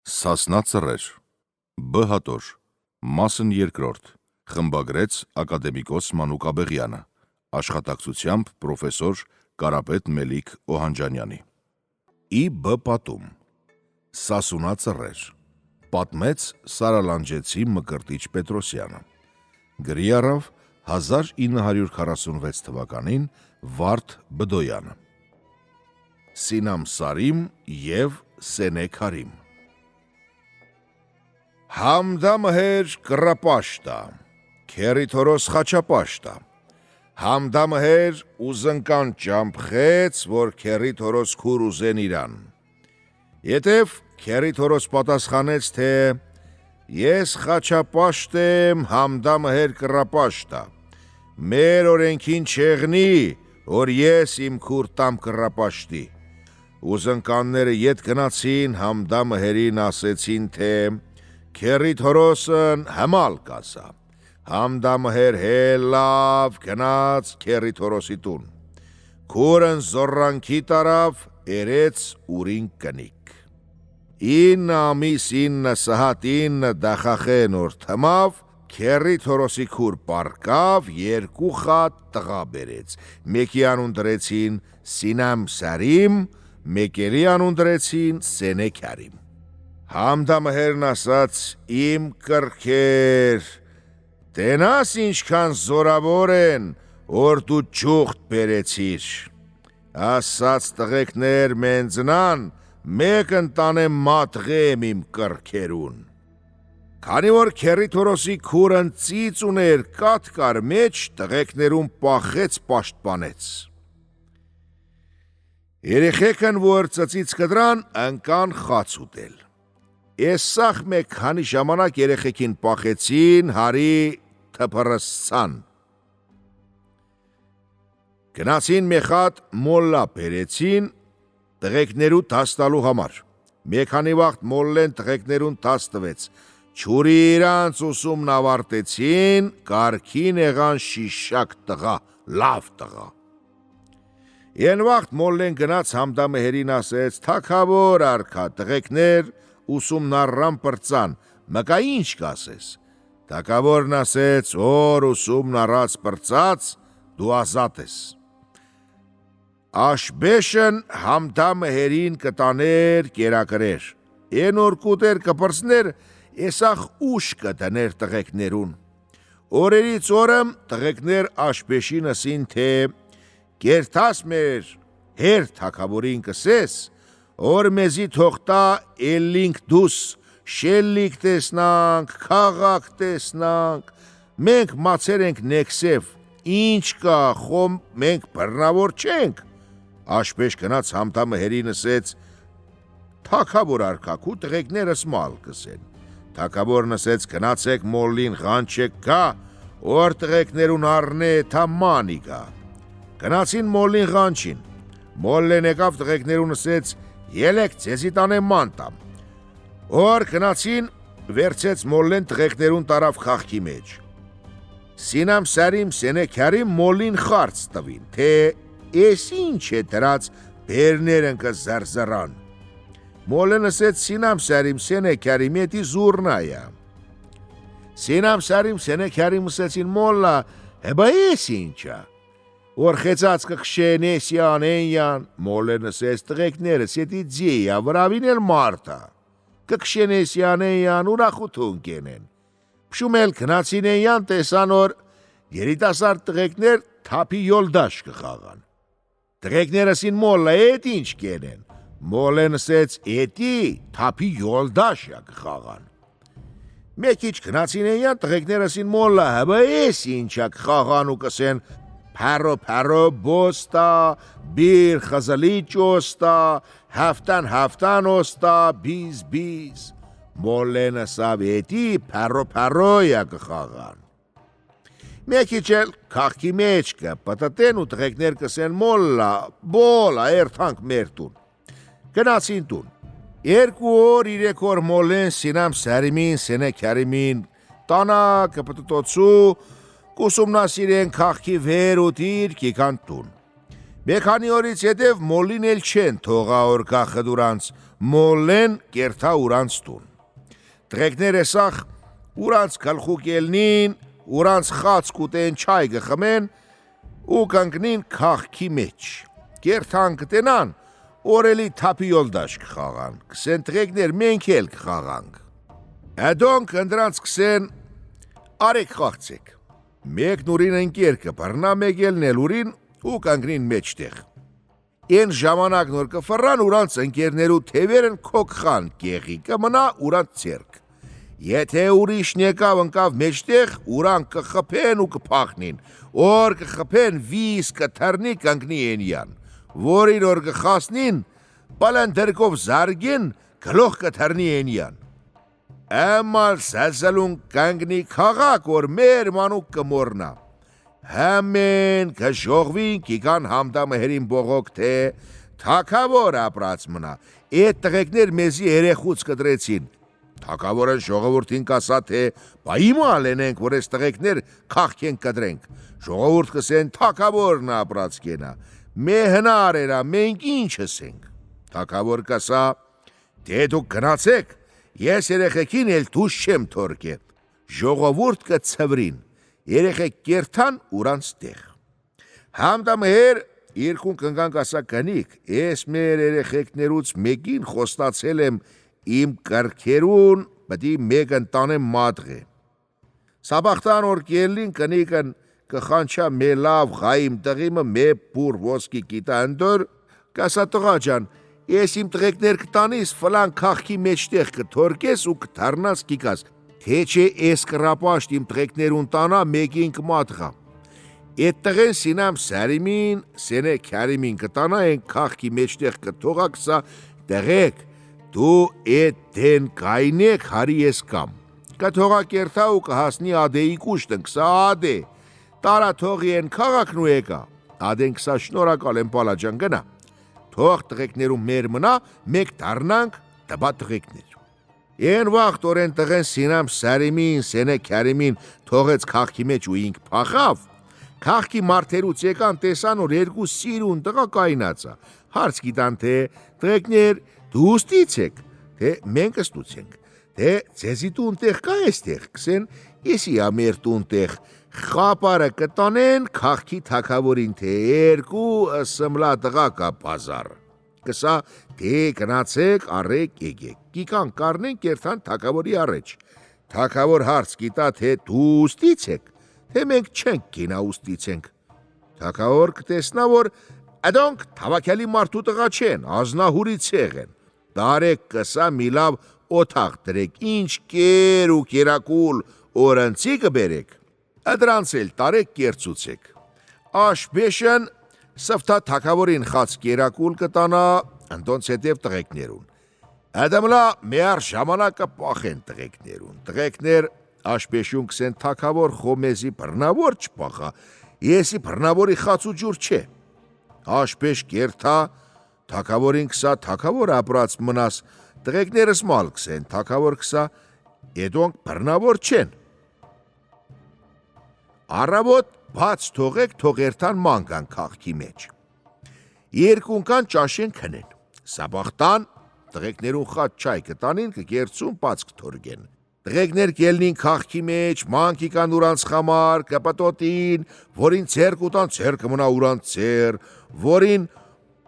Սասնա ծռեր, Բ հատոր, մասն երկրորդ, խմբագրեց ակադեմիկոս Մանուկ Աբեղյանը, աշխատակցությամբ պրոֆեսոր Կարապետ Մելիք Օհանջանյանի։ Բ պատում, Սասունա ծռեր, պատմեց Սարալանջեցի Մկրտիչ Պետրոսյանը, գրի առավ 1946 թվականին Վարդ Բդոյանը։ Սինամ Սարիմ և Սենեկ Հարիմ։ Համդամհեր կռապաշտա, քերիթորոս խաչապաշտա, համդամհեր ուզնկան ճամփխեց, որ քերիթորոս քուր ուզեն իրան։ Ետև քերիթորոս պատասխանեց, թե ես խաչապաշտ եմ, համդամհեր կռապաշտա, մեր օրենքին չեղնի, որ ես իմ քուր տամ կռապաշտի։ Ուզնկանները ետ գնացին, համդամհերին ասեցին, թե քերիթորոսն հմալ կասա, համդամհեր լավ գնաց քերիթորոսի տուն, քուրն զորանքի տարավ, երեց ուրին կնիկ։ 9 ամիս 9 սահատ 9 դախախեն օր թմավ, քերիթորոսի քուր պարկավ, 2 խատ տղա բերեց, մեկի անուն դրեցին Սինամ Սարիմ, մեկերի անուն դրեցին Սենեկ Հարիմ։ Համդամհերն ասաց, իմ կրքեր, տենաս ինչքան զորավոր են, որ դու ճուղտ բերեցիր, ասաց տղեկներ մենձնան, մեկ ընտանեմ մատղեմ իմ կրքերուն։ Քանի որ քերիթորոսի քուրն ծիծ ուներ կաթ կար մեջ, տղեկներուն պախեց պաշտպանեց։ Երեխեքն, որ ծծից կդրան, ընկան խաց ուտել։ Էսախ մեկ քանի ժամանակ երեխեքին պախեցին, հարի թփռսցան։ Գնացին մեխատ մոլլա բերեցին տղեկներու տաստալու համար։ Մեկ քանի վաղտ մոլլեն տղեկներուն տաս տվեց։ Չուրի իրանց ուսումն ավարտեցին, կարգին եղան շիշակ տղա, լավ տղա։ Են վաղտ մոլլեն գնաց համդամհերին ասեց, թագավոր արքա, տղեկներ ուսումն առան պրծան, մկա ինչ կասես։ Թագավորն ասեց, որ ուսումն առած պրծած, դու ազատ ես։ Աշբեշն համդամհերին կտաներ կերակրեր, են որ կուտեր կպրծներ, էսախ ուշ կտներ տղեկներուն։ Օրերից օրը տղեկներ աշբեշին ասին, թե կերտաս մեր հեր թագավորին կսես, որ մեզի թողտա էլինք դուս, շելլիկ տեսնանք, քաղաք տեսնանք, մենք մացեր ենք նեքսև, ինչ կա, խոմ մենք բռնավոր չենք։ Աշբեշ գնաց համդամհերին ասեց, թագավոր արքակու տղեկներս մալ կսեն։ Թագավորն ասեց, գնացեք մոլլին ղանչեք գա, որ տղեկներուն առնե թա մանի գա։ Գնացին մոլլին ղանչին, մոլլեն եկավ տղեկներուն ասեց, ելեք ձեզի տանեմ ման տամ։ Որ գնացին, վերցեց մոլլեն տղեկներուն տարավ խաղքի մեջ։ Սինամ Սարիմ Սենեկ Հարիմ մոլլին խարց տվին, թե էս ինչ է դրած բերներն կզարզարան։ Մոլլեն ասեց, Սինամ Սարիմ Սենեկ Հարիմ էդի զուրնայա։ Սինամ Սարիմ Սենեկ Հարիմ ասեցին, մոլլա, հեբա էս ինչա։ Որ խեցած կքշեն էսյան, էնյան, մոլլեն ասեց, տղեկներս էդի ձեյա, վրավին էլ մարդա, կքշեն էսյան, էնյան, ուրախություն կենեն։ Փշում էլ գնացին էնյան, տեսան, որ երիտասարդ տղեկներ թափի յոլդաշ կխաղան։ Տղեկներսին մոլլա, էդ ինչ կենեն։ Մոլլեն ասեց, էդի թափի յոլդաշ կխաղան։ Մեկ ինչ գնացին էնյան, տղեկներսին մոլլա, հəbə էս ինչա կխաղան ու կսեն, Փարո բոստա, բիր խզլի ճոստա, հաֆտան ոստա, բիզ։ Մոլլեն ասավ, էդի փարոյա կխաղան։ Մեկի չել քաղքի մեջ կը, պտտեն ու տղեկներ կսեն մոլլա, բոլա, երթանք մեր տուն։ Գնացին տուն։ 2 օր 3 օր մոլլեն Սինամ Սարիմին, Սենեկ Հարիմին, տանա կպտտոցու, կուսումնասիրեն քաղքի վեր ու դիր կիքան տուն։ Մեկ քանի օրից հետև մոլլին էլ չեն թողա որ կախը դուրանց, մոլեն կերթա ուրանց տուն։ Տղեկներ էսախ ուրանց գլխու կելնին, ուրանց խաց կուտեն չայ գխմեն ու կանգնին քաղքի մեջ։ Կերթան կտենան, օրելի թապիոլ դաշ կխաղան, կսեն տղեկներ մենք էլ կխաղանք։ Հետոնք ընդրանց կսեն արեք խաղցեք։ Մեկն ուրին ընկեր կբռնա մեկ ելնել ուրին ու կանգնին մեջտեղ։ Են ժամանակ նոր կֆռան ուրանց ընկերներու թևերն քոքխան կեղի կմնա ուրանց ցերկ։ Եթե ուրիշն եկավ ընկավ մեջտեղ, ուրան կխփեն ու կփախնին, օր կխփեն վիս կթռնի կանգնի ենյան, որին օր կխասնին, պալանդերկով զարգին, գլոխ կթռնի ենյան։ Əmmal səlsəlun կանգնի քաղաք, որ մեր մանուկ կմորնա։ Həmեն կժողվին կիգան համդամհերին բողոք թե թակավոր ապրած մնա։ Այդ տղեկներ մեզի երեխուց կդրեցին։ Թակավորը ժողովրդին կասա թե բա հիմա լենենք, որ այս տղեկներ քաղքեն կդրենք։ Ժողովուրդ կսեն թակավորն ապրած կենա։ Մե հնար էրա, մենք ինչ ասենք։ Թակավոր կասա դե դուք գնացեք, ես երեխեքին էլ դուշ չեմ թորկե։ Ժողովուրդ կցվրին, երեխեք կերթան ուրանց տեղ։ Համդամհեր երկուն կնգան կասա կնիկ, ես մեր երեխեքներուց մեկին խոստացել եմ իմ կրքերուն պտի մեկ ընտանեմ մատղե։ Սաբախտան որ կելին կնիկն կխանչա մե լավ խայիմ տղիմը մե բուր ոսկի կիտա ընդոր, կասա տղա ջան, ես իմ տղեկներ կտանիս ֆլան քաղքի մեջտեղ կթորկես ու կթարնաս կիկաս, թե չէ ես կրապաշտ իմ տղեկներուն տանա մեկին կմատղա։ Էդ տղեն սինամ սարիմին, սենե քարիմին կտանա են քաղքի մեջտեղ կթողա կսա տղեք, դու էդ դեն կայնեք հարի ես կամ։ Կթողա կերթա ու կհասնի ադեի կուշտն կսա ադե, տարա թողի են քաղաքն ու եկա, ադեն կսա շնորակալ են պալաջան գնա։ Թող տղեկներու մեր մնա, մեկ դառնանք տբա տղեկներ։ Են վաղտ օրեն տղեն սինամ սարիմին, սենե քարիմին թողեց քաղքի մեջ ու ինք փախավ։ Քաղքի մարդերուց եկան տեսան որ երկու սիրուն տղա կայնացա։ Հարց գիտան թե տղեկներ դու ստից եք, թե մենք ստուց ենք, թե ձեզի տուն տեղ կա էստեղ, կսեն եսի ամեր տուն տեղ, խապարը կտանեն քաղքի թակավորին թե երկու սմլա տղա կա բազար։ Կսա թե գնացեք առեք եկեք, կիկան կարնեն կերթան թակավորի առաջ։ Թակավոր հարց գիտա թե դու ուստից եք, թե մենք չենք կինա ուստից ենք։ Թակավոր կտեսնա որ ադոնք թավակյալի մարդու տղա չեն, ազնահուրի ցեղ են։ Դարեք կսա մի լավ օթաղ դրեք, ինչ կեր ու կերակուլ օրընցի կբերեք։ Ադրանց էլ տարեք կերծուցեք։ Աշբեշն սվթա թակավորին խաց կերակուլ կտանա ընդոնց հետև տղեկներուն։ Ադամլա մեար ժամանակը պախեն տղեկներուն։ Տղեկներ աշբեշուն կսեն թակավոր խոմեզի բռնավոր չպախա, եսի բռնավորի խաց ու ջուր չէ։ Աշբեշ կերթա, թակավորին կսա թակավոր ապրած մնաս, տղեկներս մալ կսեն, թակավոր կսա, էդոնք բռնավոր չեն։ Առավոտ բաց թողեք թողերթան մանկան քաղքի մեջ։ Երկունքան ճաշեն քնեն։ Սաբախտան տղեկներուն խաց չայ կտանին կգերցուն բաց կթորգեն։ Տղեկներ կելնին քաղքի մեջ, մանքի կան ուրանց խամար, կպտոտին, որին ցեր կուտան ցեր կմնա ուրանց ցեր, որին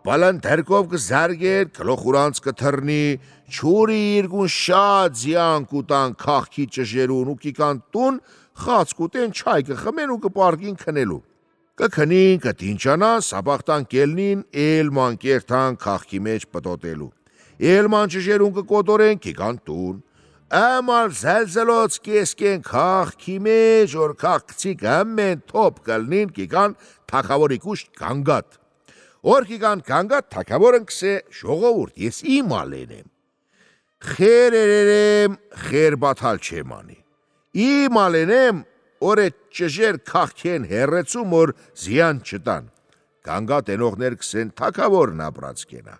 բալանդերկով կզարգեր, գլոխ ուրանց կթռնի, չուրի երկուն շատ զյան կուտան քաղքի ճժերուն ու կիկան տուն խաց կուտեն չայ կխմեն ու կպարկին քնելու։ Կքնին, կտինչանան, սաբախտան կելնին, էլման կերթան քաղքի մեջ պտոտելու։ Էլման ճժերուն կկոտորեն կիկան տուն։ Əmal zəlzəlots կեսկեն քաղքի մեջ, որ քաղքցիկ ամեն թոփ կլնին կիկան թակավորի կուշտ կանգատ։ Որ կիկան կանգատ թակավորն կսե ժողովուրդ, ես իմ ալենեմ։ Խեր երերեմ, խեր բաթալ չեմ անի։ Իմ ալենեմ, որ այդ ճժեր քաղքեն հերեցում, որ զյան չտան։ Կանգատ ենողներ կսեն թակավորն ապրած կենա։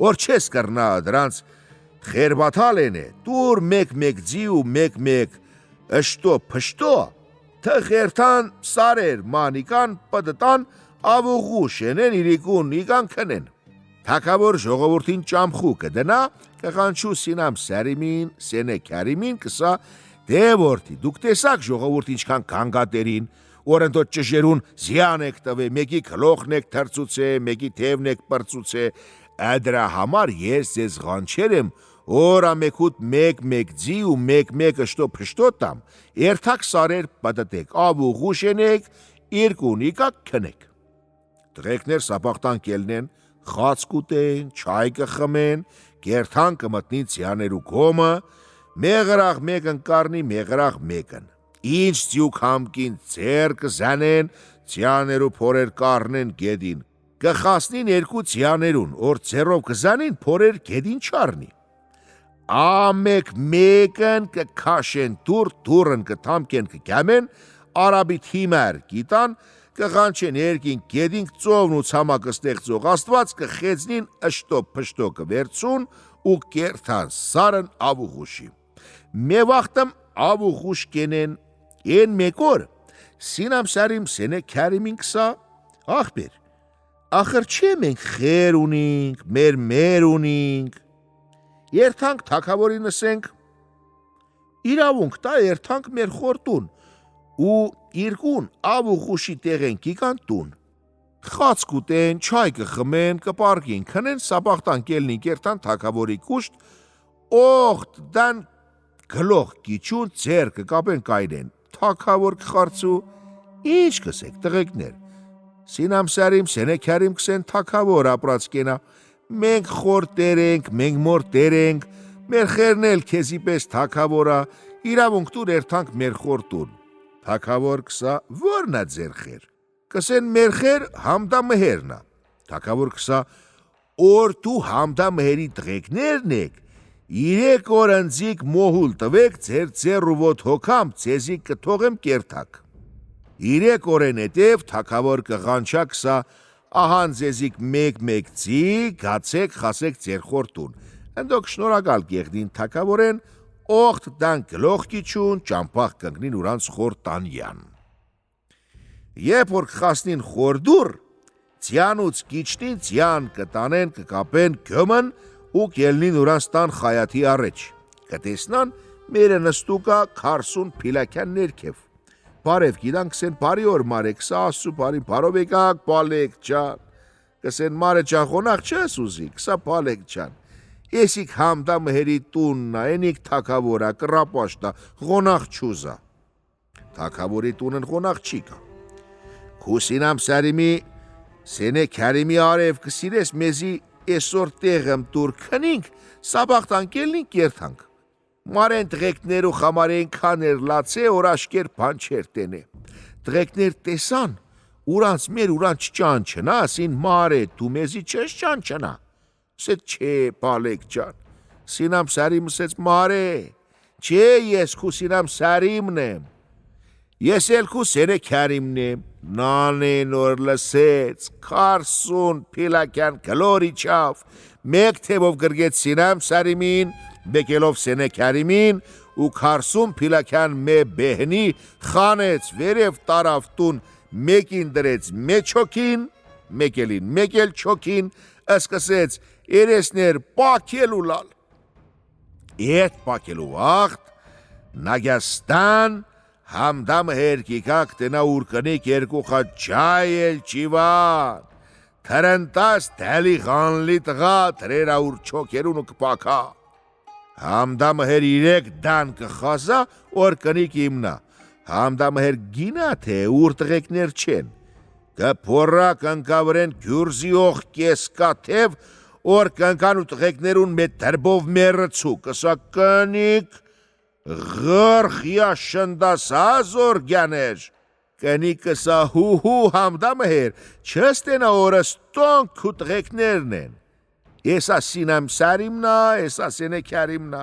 Որ չես կրնա դրանց խերբաթալ ենե, դուր մեկ ձի ու մեկ ըշտո պշտո, թխերթան սարեր մանիկան պդտան ավուղուշ ենեն իրիկուն իգան քնեն։ Թագավոր ժողովրդին ճամփու կդնա, կղանչու Սինամ Սարիմին, Սենե Քարիմին կսա, դե որդի, դուք տեսաք ժողովուրդ ինչքան կանգատերին, օրընդոտ ճշերուն զյան եք տվե, մեկի գլոխն եք թրծուցե, մեկի թևն եք պրծուցե, դրա համար ես ձեզ ղանչեր եմ, որ ամեկուտ մեկ ձի ու մեկ ըշտո տամ, երթակ սարեր պատտեք, ավ ու ղուշենեք, երկուն իկակ քնեք։ Տղեկներ սապաղտան կելնեն, խաց կուտեն, չայ կխմեն, կերթան կմտնին ցյաներու կոմը, մեղրաղ մեկն կարնի, մեղրաղ մեկն։ Ինչ ձյուք համկին ձեր կզանեն, ցյաներու փորեր կառնեն գեդին, կխասնին երկու ցյաներուն, որ ձերով կզանին փորեր գեդին չառնի։ Ամեք մեկն կքաշեն դուրն կթամկեն կգամեն, արաբի թիմար գիտան, կղանչեն երկին գեդին ծովն ու ցամակը ստեղծող Աստված կխեցնին ըշտո փշտո կվերցուն ու կերթան սարն ավուղուշի։ Մևախտմ ավուղուշ կենեն են մեկոր Սինամ Սարիմ Սենե Քարիմին կսա ախպեր։ Ախր չէ մենք խեր ունինք, մեր ունինք։ Երթանք թագավորին ասենք, իրավունք տա երթանք մեր խորտուն ու երկուն ավ ու խուշի տեղեն կիկան տուն։ Խաց կուտեն, չայ կխմեն, կպարկին, քնեն, սապաղտան կելնին կերտան թագավորի կուշտ, օղտ դան գլող կիչուն ձեր կկապեն կայնեն, թագավոր կխարցու, ինչ կսեք տղեկներ։ Սինամ Սարիմ Սենե Քարիմ կսեն թագավոր ապրած կենա, մենք խորտեր ենք, մենք մորտեր ենք, մեր խերն էլ քեզի պես թագավորա, իրավունք տուր երթանք մեր խորտուն։ Թագավոր կսա, ո՞րն է ձեր խեր։ Կսեն մեր խեր Համդա Մհերն է։ Թագավոր կսա, որ դու Համդա Մհերի տղեկներն եք, 3 օր ընձիկ մոհուլ տվեք ձեր ձեռու ոտ հոգամ ձեզի կթողեմ կերթակ։ 3 օրեն հետև թագավոր կղանչա կսա, ահան ձեզիք մեկ ձի, գացեք, խասեք ձեր խորտուն։ Ընդոք շնորհակալ կեղդին թագավորեն, օղտ դան գլող կիչուն, ճամփախ կընկնին ուրանց խորտանյան։ Երբ որ կխասնին խորդուր, ցյանուց կիչնին ցյան կտանեն, կկապեն գոմն ու կելնին ուրանց տան խայաթի առաջ։ Կտեսնան մերը նստուկա 40 փիլակյան ներքև։ Բարև գիտան կսեն բարի օր մարեք, սա ասու բարի բարով եկակ, պալեք ճան, կսեն մարը ճան խոնախ չես ուզիկ, սա պալեք ճան, եսիք Համդա Մհերի տուննա, ենիք թագավորա, կրապաշտա, խոնախ չուզա, թագավորի տունն խոնախ չի կա, Սինամ Սարիմի Սենե Քարիմի արև կսիրես մեզի այսօր տեղեմ տուր քնինք, սաբաղտան կելնինք երթանք, Մարեն տղեկներու խամարեն կաներ լացե օրաշկեր պանչեր տենե, տղեկներ տեսան, ուրանց մեր ուրանց ճանչնա, ասին մար է, դու մեզի չես ճանչնա, սետ չէ պալեք ճան, Սինամ Սարիմը սեց մար է, չէ ես քու Սինամ Սարիմն եմ, ես էլ քու Սենե Քարիմն եմ, նանեն որ լսեց, 40 փիլակյան գլորի չավ, մեկ թևով գրգեց Սինամ Սարիմին, Բեկելով Սենե Քարիմին ու 40 փիլակյան մե բեհնի խանեց վերև տարավ տուն մեկին դրեց մեջոքին, մեկելին մեկել չոքին, ասկսեց երեսներ պակելու լալ։ Ետ պակելու վաղտ, նագյաստան, Համդա Մհեր կիկակ տնա ուրկնիկ երկուխա ջայ էլ ճիվան, թրընտաս թելի խանլի տղա թրերա ուր չոքերուն ու կպակա։ Համդա Մհեր 3 դան կխազա, որ կնիկ իմնա, Համդա Մհեր գինա թե ուր տղեկներ չեն, կփորա կնկավրեն գյուրզիող կեսկաթև, որ կնկան ու տղեկներուն մետ դրբով մերցու, կսա կնիկ, Ղրխյա շնդասա զորգյաներ, կնիկ կսա հու Համդա Մհեր, չստենա օրս տոնք ու տղեկներն են, Եսա Սինամ Սարիմնա, եսա Սենե Քարիմնա,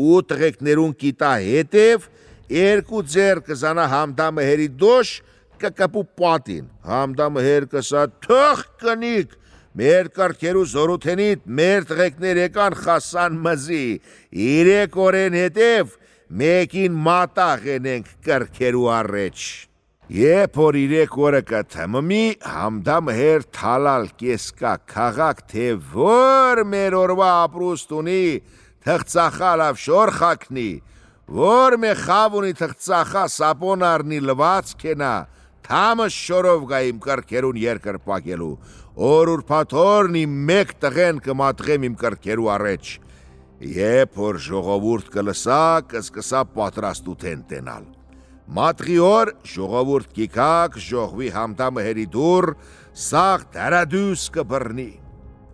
ու տղեկներուն կիտա հետև, երկու ձեր կզանա Համդա Մհերի դոշ, կկպու պատին, Համդա Մհեր կսա թող կնիկ, մեր կարգերու զորութենիտ, մեր տղեկներ եկան խասան մզի, 3 օրեն հետև, մեկին մատաղ ենենք կարգերու առաջ։ Երբ որ 3 օրը կթմմի, Համդամ հեր թալալ կեսկա քաղաք, թե որ մեր օրվա ապրուստ ունի, թղծախալավ շոր խակնի, որ մե խավ ունի թղծախա սապոն արնի լված կենա, թամը շորով գայիմ կրքերուն երկրպակելու, որ ուրպաթորն իմ մեկ տղեն կմատղեմ իմ կրքերու առեջ, երբ որ ժողովուրդ կլսա, կսկսա պատրաստութեն տենալ։ Մատղի օր ժողովուրդ կիքակ ժողվի Համդամը հերի դուր, սաղ դարադուս կբրնի։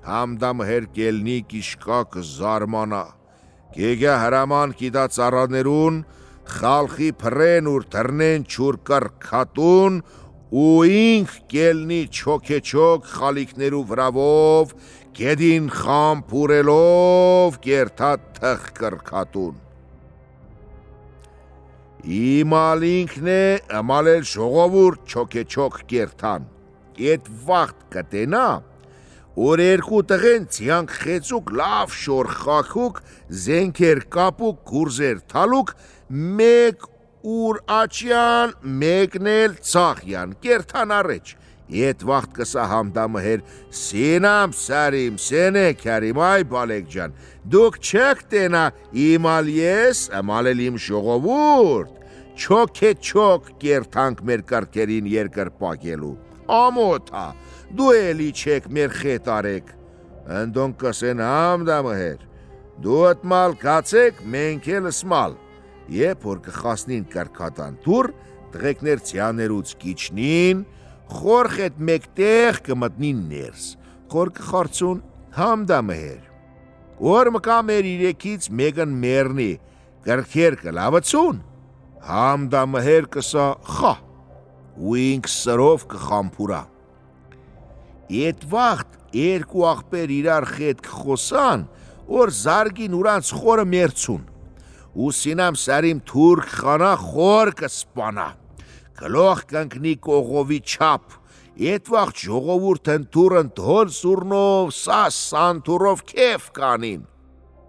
Համդամը հեր կելնի կիշկա կզարմանա, կեգա հրաման կիդա ծառաներուն, խալխի պրեն ուր թրնեն չուր կրքատուն, ու ինք կելնի չոքեչոք խալիքներու վրավով, կեդին խամպուրելով կերթա թխ կրքատուն։ Իմալ ինքն է ըմալել ժողովուրդ չոքեչոք կերթան, էդ վաղտ կտենա, որ երկու տղեն ցյանք խեցուկ լավ շոր խաքուկ, զենքեր կապուկ, գուրզեր թալուկ, մեկ ուր աչյան, մեկն էլ ցախյան, կերթան առեջ, էդ վաղտ կսա Համդամը հեր, սինամ սարիմ, սենե քարիմ, այ բալեք ջան, դուք չեք տենա իմալ ես, ըմալել իմ ժողովուրդ, չոքեչոք կերթանք մեր կրքերին երկրպակելու, ամոթա, դու էլի չեք մեր խետ արեք, ընդոնք կսեն Համդամը հեր, դու ըտմալ կացեք, մենք էլ ըսմալ, երբ որ կխասնին կրքատան դուր, տղեկներ ցյաներուց կիչնին, խորխ էդ մեկտեղ կմտնին ներս, խոր կխարցուն Համդամը հեր, որ մկա մեր իրեքից մեկն մերնի, կրքեր կլավացուն, Համդամը հեր կսա խա, ու ինք սրով կխամպուրա։ Էդ վաղտ երկու աղբեր իրար խետ կխոսան, որ զարգին ուրանց խորը մերցուն, ու սինամ սարիմ թուրք խանա խոր կսպանա, կլող կնկնի կողովի չապ, էդ վաղտ ժողովուրդն թուրն թոլ սուրնով, սաս սանթուրով կեվ կանին։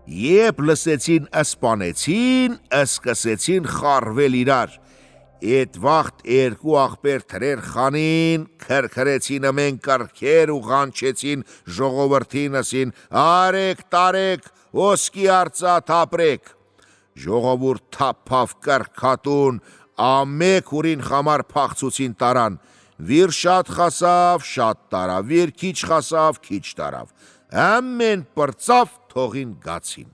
Եբ լսեցին ասպանեցին, ասկսեցին խարվել իրար, էդ վաղտ երկու աղբեր թրեր խանին, քրքրեցին ամեն կրքեր ու ղանչեցին ժողովրդին ասին, արեք տարեք, ոսկի արծաթ ապրեք, ժողովուրդ թափավ կրքատուն, ամեկ ուրին խամար փախցուցին տարան, վիր շատ խասավ, շատ տարավ, վիր քիչ խասավ, քիչ տարավ, ամեն պրծավ թողին գացին։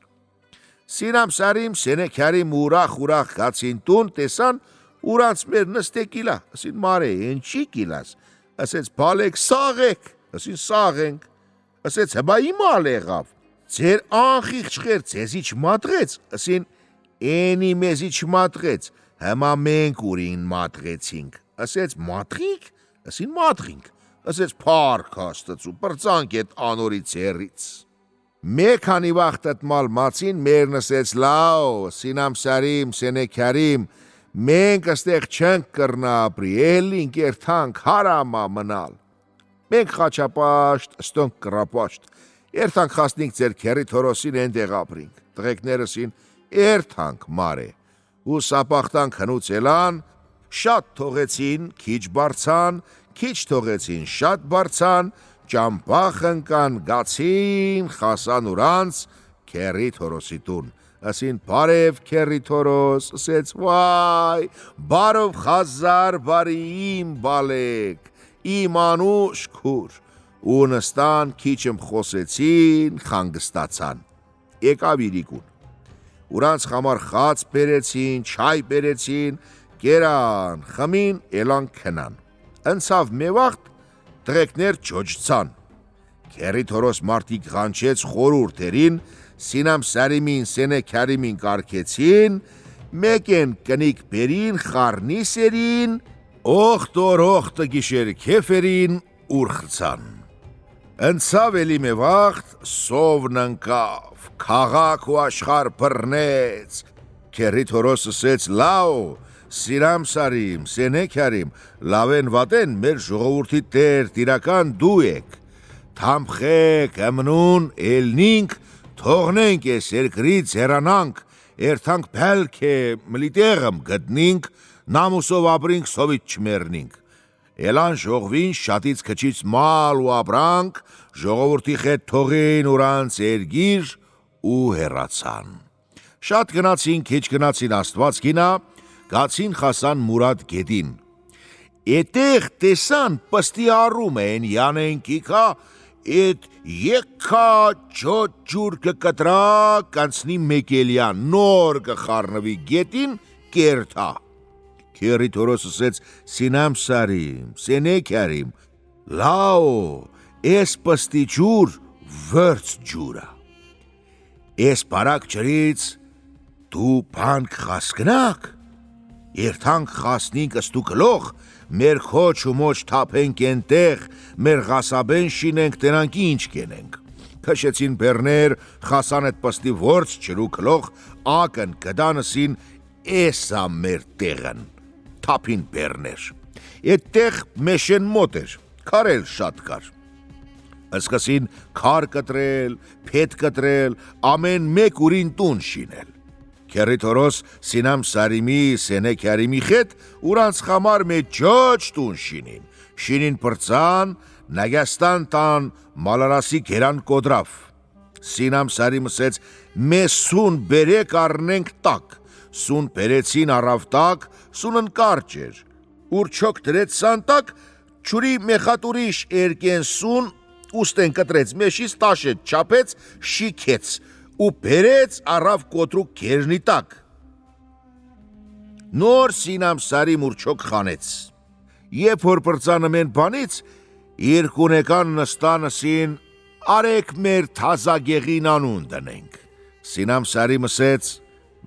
Սինամ սարիմ սենեքարիմ ուրախ գացին տուն, տեսան ուրանց մեր նստեք իլա, ասին մարե, ենչի կիլաս, ասեց բալեք սաղեք, ասին սաղենք, ասեց հբա իմալ եղավ, ձեր անխիղճղեր ձեզի չմատղեց, ասին էնի մեզի չմատղեց, հմա մենք ուրին մատղեցինք, ասեց մատղինք, ասին մատղինք, ասեց փառք Աստծու, պրծանք էդ անորից հեռից։ Մեկ քանի վաղտ ըտմալ մացին մեր նսեց լավ, սինամ սարիմ, սենեքարիմ, մենք աստեղ չենք կրնա ապրի, էլին կերթանք հարամա մնալ։ Մենք խաչապաշտ, ստոնք կրապաշտ, երթանք խասնինք ձեր քերի թորոսին ենտեղ ապրինք, տղեկներսին երթանք մարե, ու սապախտանք հնուց էլան, շատ թողեցին, քիչ բարձան, քիչ թողեցին, շատ բարձան, ճամպախ ընկան, գացին, խասան ուրանց, քերի թորոսի տուն, ասին բարև քերի թորոս, ասեց վայ, բարով խազար բարի իմ բալեք, իմ անուշ քուր, ու նստան քիչմ խոսեցին, խանգստացան, եկավ իրիկուն, ուրանց խամար խաց բերեցին, չայ բերեցին, կերան, խմին, էլան քնան, ընցավ մի վաղտ, տղեկներ չոջցան, քերի թորոս մարդիկ ղանչեց խորուրդերին, սինամ սարիմին, սենեքարիմին կարկեցին, մեկեն կնիկ բերին, խարնի սերին, օխտոր օխտը գիշեր քեֆերին, ուրխցան։ Ընցավ էլի մի վաղտ, սովն ընկավ, քաղաք ու աշխար բռնեց, քերի թորոս ասեց լավ, սիրամ սարիմ, սենեքարիմ, լավեն վատեն մեր ժողովուրդի տեր տիրական դու եք, թամփխեք, ըմնուն, էլնինք, թողնենք ես երկրից հեռանանք, երթանք բելք է մլիտեղմ գտնինք, նամուսով ապրինք, սովիտ չմերնինք։ Էլան ժողվին շատից քչից մալ ու ապրանք, ժողովրդի խետ թողին ուրանց երգիր ու հեռացան։ Շատ գնացին, քիչ գնացին Աստված գինա, գացին խասան Մուրադ գետին։ Էտեղ տեսան պստի առում են յանենքիքա, էտ եկքա ճոտ ջուր կկտրա, կանցնի մեկելյան, նոր կխարնվի գետին կերթա։ Քերի Թորոս ասեց սինամ սարիմ, սենեքարիմ, լաո, էս պստի ջուր վրց ջուրա։ Էս բարակ ջրից դու բանք խասկնակ, երթանք խասնինք ըստու կլող, մեր խոչ ու մոչ թապենք ենտեղ, մեր ғասաբեն շինենք տենանք ինչ կենենք։ Քշեցին բերներ, խասան էտ պստի ворց ջրու կլող, ակն կդանսին էսա մեր տեղն, թապին բերներ։ Էտեղ մեշեն մոտ էր, քարել շատ կար։ Սկսին քար կտրել, փետ կտրել, ամեն մեկ ուրին տուն շինել։ Քերի Թորոս սինամ սարիմի, սենեքարիմի խետ ուրանց խամար մեծ ջոջ տուն շինին։ Շինին պրծան, նագաստան տան մալարասի գերան կոդրավ։ Սինամ սարիմ ասեց մեզ սուն բերեք առնենք տակ։ Սուն բերեցին առավ տակ, սունն կարճ էր։ Ուր չոք դրեց սանտակ, չուրի մեխատուրիշ երկեն սուն, ուստեն կտրեց մեշից տաշեց, չապեց, շիքեց ու բերեց առավ կոտրուկ կերնի տակ։ Նոր սինամ սարիմ ուր չոք խանեց։ Եվ որ պրծանը մեն բանից, երկունեկան նստանսին արեք մեր թազագեղին անուն դնենք։ Սինամ սարիմ ասեց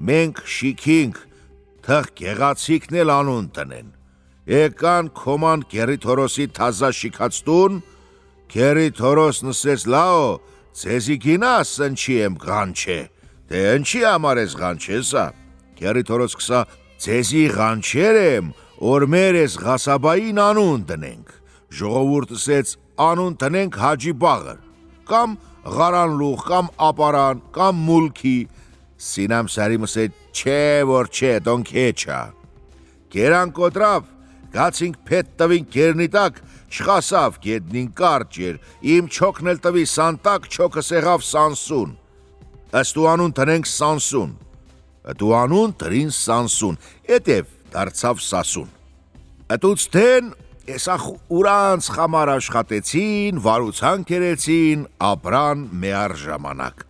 մենք շիքինք, թղ գեղացիքն էլ անուն տնեն։ Եկան կոման Քերի Թորոսի թազա շիքացտուն, Քերի Թորոս նսեց լաո, ձեզի գինա սնչի եմ ғանչե, թե ընչի համար ես ғանչեսա։ Քերի Թորոս կսա ձեզի ғանչեր եմ, որ մեր ես ғասաբային անուն տնենք։ Ժողովուրդ ասեց անուն տնենք Հաջի Բաղր, կամ Ղարանլուղ, կամ ապարան, կամ մուլքի։ Սինամ սարիմ ասեց չէ որ չէ, դոնք էչա։ Գերան կոտրավ, գացինք փետ տվին կերնի տակ, չխասավ գետնին կարճ էր, իմ չոքն էլ տվի սանտակ, չոքը սեղավ Սանսուն։ Ըստու անուն տնենք Սանսուն։ Ըտու անուն տրին Սանսուն, էտև դարձավ Սասուն։ Ըտուց դեն էսախ ուրանց խամար աշխատեցին, վարուցան կերեցին, ապրան մեար ժամանակ։